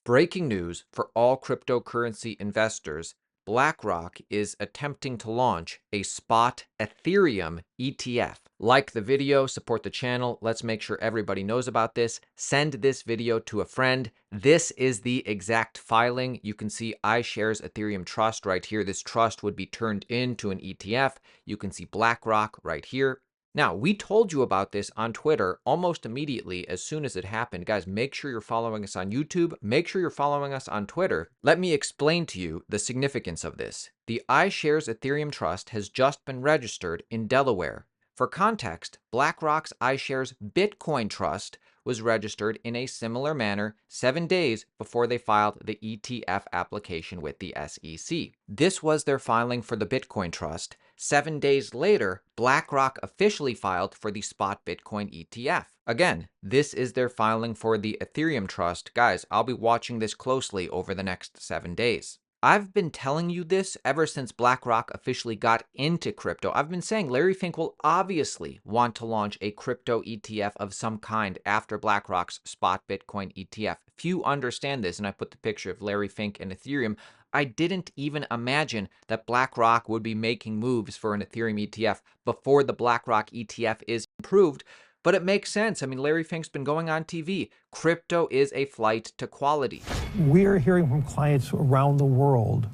Breaking news for all cryptocurrency investors. BlackRock is attempting to launch a spot Ethereum ETF. Like the video, support the channel. Let's make sure everybody knows about this. Send this video to a friend. This is the exact filing. You can see iShares Ethereum Trust right here. This trust would be turned into an ETF. You can see BlackRock right here. Now, we told you about this on Twitter almost immediately as soon as it happened. Guys, make sure you're following us on YouTube. Make sure you're following us on Twitter. Let me explain to you the significance of this. The iShares Ethereum Trust has just been registered in Delaware. For context, BlackRock's iShares Bitcoin Trust was registered in a similar manner 7 days before they filed the ETF application with the SEC. This was their filing for the Bitcoin Trust. 7 days later, BlackRock officially filed for the spot Bitcoin ETF. Again, this is their filing for the Ethereum Trust. Guys, I'll be watching this closely over the next 7 days. I've been telling you this ever since BlackRock officially got into crypto. I've been saying Larry Fink will obviously want to launch a crypto ETF of some kind after BlackRock's spot Bitcoin ETF. Few understand this, and I put the picture of Larry Fink and Ethereum. I didn't even imagine that BlackRock would be making moves for an Ethereum ETF before the BlackRock ETF is approved. But it makes sense. I mean, Larry Fink's been going on TV. Crypto is a flight to quality. We are hearing from clients around the world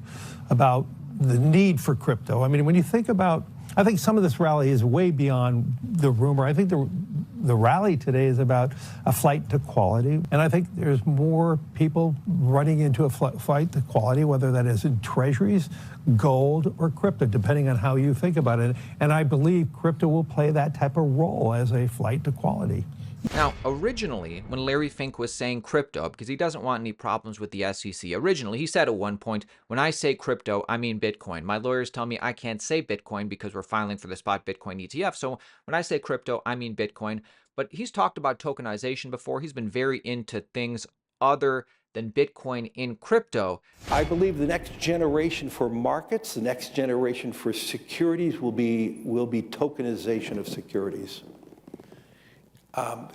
about the need for crypto. I mean, when you think about, I think some of this rally is way beyond the rumor. I think the rally today is about a flight to quality. And I think there's more people running into a flight to quality, whether that is in treasuries, gold, or crypto, depending on how you think about it. And I believe crypto will play that type of role as a flight to quality. Now, originally, when Larry Fink was saying crypto, because he doesn't want any problems with the SEC, originally he said at one point, when I say crypto, I mean Bitcoin. My lawyers tell me I can't say Bitcoin because we're filing for the spot Bitcoin ETF. So when I say crypto, I mean Bitcoin. But he's talked about tokenization before. He's been very into things other than Bitcoin in crypto. I believe the next generation for markets, the next generation for securities will be tokenization of securities.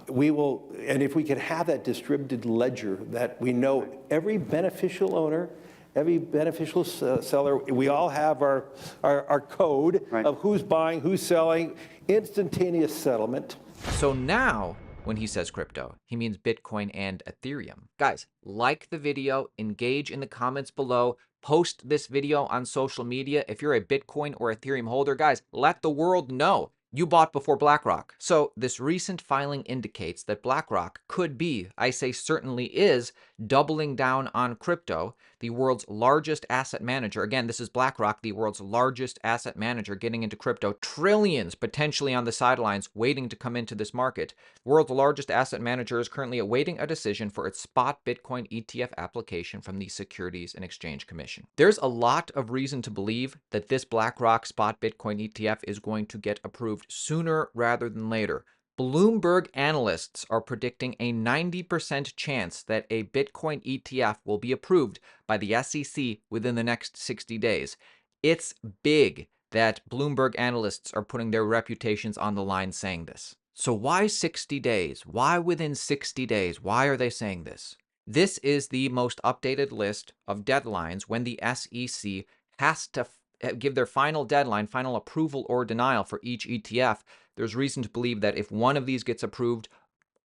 We will, and if we can have that distributed ledger that we know every beneficial owner, every beneficial seller, we all have our code of who's buying, who's selling, instantaneous settlement. So now, when he says crypto, he means Bitcoin and Ethereum. Guys, like the video, engage in the comments below, post this video on social media. If you're a Bitcoin or Ethereum holder, guys, let the world know you bought before BlackRock. So this recent filing indicates that BlackRock could be, I say certainly is, doubling down on crypto. The world's largest asset manager, again, this is BlackRock, the world's largest asset manager getting into crypto, trillions potentially on the sidelines waiting to come into this market. The world's largest asset manager is currently awaiting a decision for its spot Bitcoin ETF application from the Securities and Exchange Commission. There's a lot of reason to believe that this BlackRock spot Bitcoin ETF is going to get approved sooner rather than later. Bloomberg analysts are predicting a 90% chance that a Bitcoin ETF will be approved by the SEC within the next 60 days. It's big that Bloomberg analysts are putting their reputations on the line saying this. So why 60 days? Why within 60 days? Why are they saying this? This is the most updated list of deadlines when the SEC has to give their final deadline, final approval or denial for each ETF. There's reason to believe that if one of these gets approved,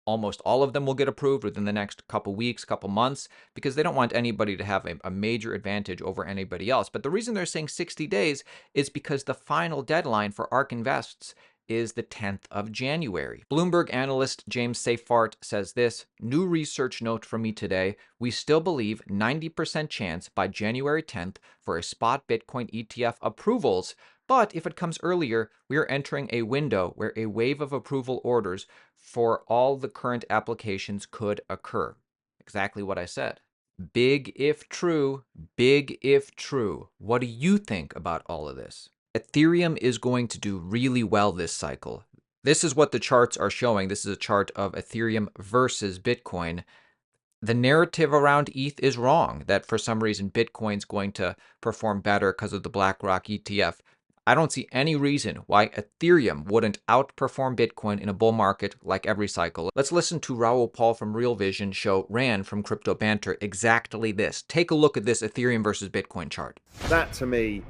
almost all of them will get approved within the next couple weeks, couple months, because they don't want anybody to have a major advantage over anybody else. But the reason they're saying 60 days is because the final deadline for ARK Invests is the 10th of January. Bloomberg analyst James Seyffart says this, new research note from me today, we still believe 90% chance by January 10th for a spot Bitcoin ETF approvals, but if it comes earlier, we are entering a window where a wave of approval orders for all the current applications could occur. Exactly what I said. Big if true, big if true. What do you think about all of this? Ethereum is going to do really well this cycle. This is what the charts are showing. This is a chart of Ethereum versus Bitcoin. The narrative around ETH is wrong, that for some reason Bitcoin's going to perform better because of the BlackRock ETF. I don't see any reason why Ethereum wouldn't outperform Bitcoin in a bull market like every cycle. Let's listen to Raoul Paul from Real Vision show Ran from Crypto Banter exactly this. Take a look at this Ethereum versus Bitcoin chart. That to me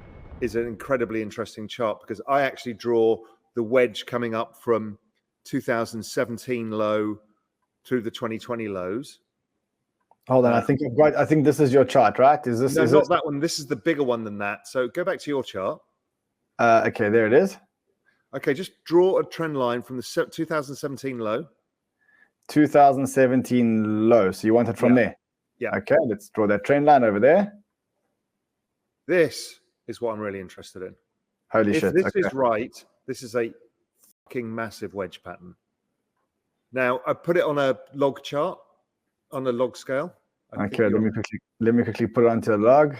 is an incredibly interesting chart because I actually draw the wedge coming up from 2017 low to the 2020 lows. Hold on, I think this is your chart, right? Is this? No, is not this? that one. This is the bigger one than that. So go back to your chart. Okay, there it is. Okay, just draw a trend line from the 2017 low. 2017 low. So you want it from there? Yeah. Okay, let's draw that trend line over there. This is what I'm really interested in. Holy shit. If this is right, this is a fucking massive wedge pattern. Now, I put it on a log chart, on a log scale. Okay, let me quickly put it onto a log.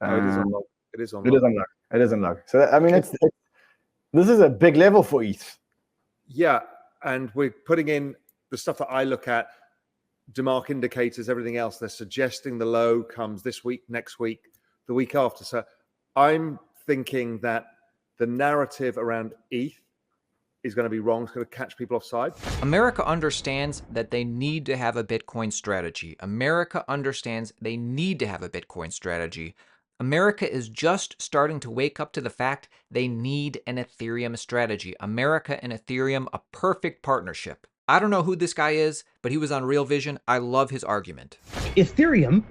No, it is on log. It is on log. It is on log. So I mean, this is a big level for ETH. Yeah, and we're putting in the stuff that I look at, DeMark indicators, everything else. They're suggesting the low comes this week, next week, the week after. So I'm thinking that the narrative around ETH is going to be wrong. It's going to catch people offside. America understands that they need to have a Bitcoin strategy. America understands they need to have a Bitcoin strategy. America is just starting to wake up to the fact they need an Ethereum strategy. America and Ethereum, a perfect partnership. I don't know who this guy is, but he was on Real Vision. I love his argument. Ethereum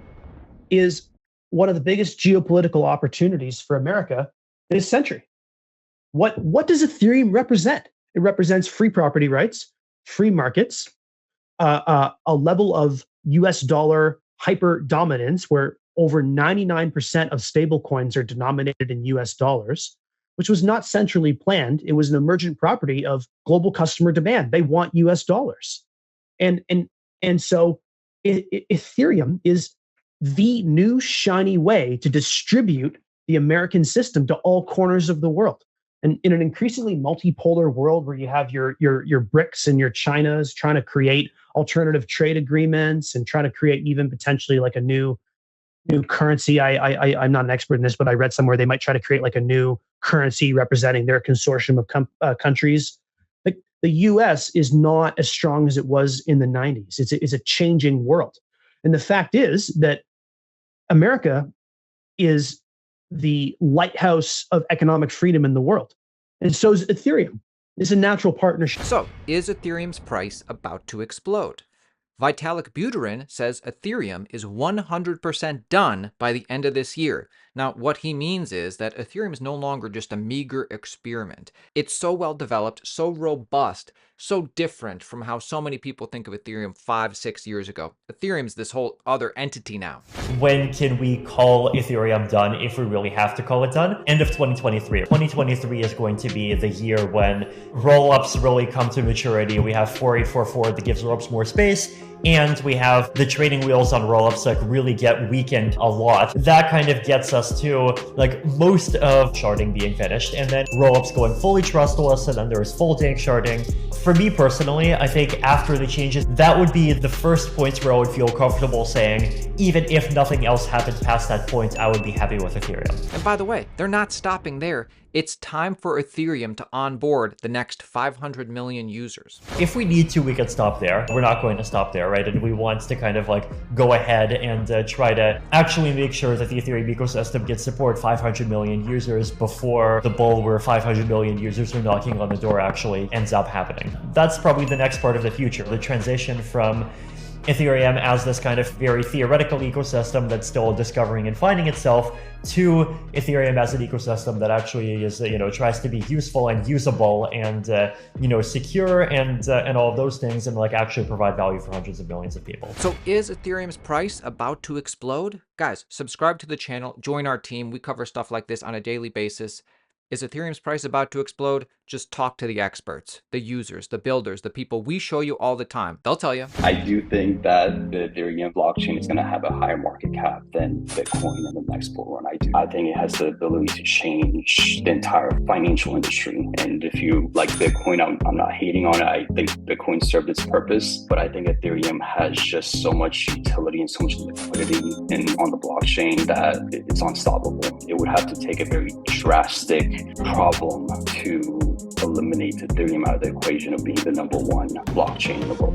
is one of the biggest geopolitical opportunities for America this century. What does Ethereum represent? It represents free property rights, free markets, a level of US dollar hyper dominance where over 99% of stablecoins are denominated in US dollars, which was not centrally planned. It was an emergent property of global customer demand. They want US dollars. And so Ethereum is the new shiny way to distribute the American system to all corners of the world. And in an increasingly multipolar world where you have your BRICS and your Chinas trying to create alternative trade agreements and trying to create even potentially like a new currency. I'm not an expert in this, but I read somewhere they might try to create like a new currency representing their consortium of countries. Like the US is not as strong as it was in the 90s. It's a changing world. And the fact is that America is the lighthouse of economic freedom in the world. And so is Ethereum. It's a natural partnership. So, is Ethereum's price about to explode? Vitalik Buterin says Ethereum is 100% done by the end of this year. Now, what he means is that Ethereum is no longer just a meager experiment. It's so well developed, so robust, so different from how so many people think of Ethereum 5-6 years ago. Ethereum's this whole other entity now. When can we call Ethereum done if we really have to call it done? End of 2023. 2023 is going to be the year when rollups really come to maturity. We have 4844 that gives rollups more space, and we have the trading wheels on rollups that really get weakened a lot. That kind of gets us to like most of sharding being finished, and then rollups going fully trustless, and then there's full dank sharding. For me personally, I think after the changes, that would be the first point where I would feel comfortable saying, even if nothing else happens past that point, I would be happy with Ethereum. And by the way, they're not stopping there. It's time for Ethereum to onboard the next 500 million users. If we need to, we can stop there. We're not going to stop there, right? And we want to kind of like go ahead and try to actually make sure that the Ethereum ecosystem can support 500 million users before the bull where 500 million users are knocking on the door actually ends up happening. That's probably the next part of the future, the transition from Ethereum as this kind of very theoretical ecosystem that's still discovering and finding itself to Ethereum as an ecosystem that actually is, tries to be useful and usable and, secure and all of those things, and like actually provide value for hundreds of millions of people. So is Ethereum's price about to explode? Guys, subscribe to the channel, join our team. We cover stuff like this on a daily basis. Is Ethereum's price about to explode? Just talk to the experts, the users, the builders, the people we show you all the time. They'll tell you. I do think that the Ethereum blockchain is going to have a higher market cap than Bitcoin in the next bull run. I think it has the ability to change the entire financial industry. And if you like Bitcoin, I'm not hating on it. I think Bitcoin served its purpose, but I think Ethereum has just so much utility and so much liquidity on the blockchain that it's unstoppable. It would have to take a very drastic problem to eliminate Ethereum out of the equation of being the #1 blockchain in the world.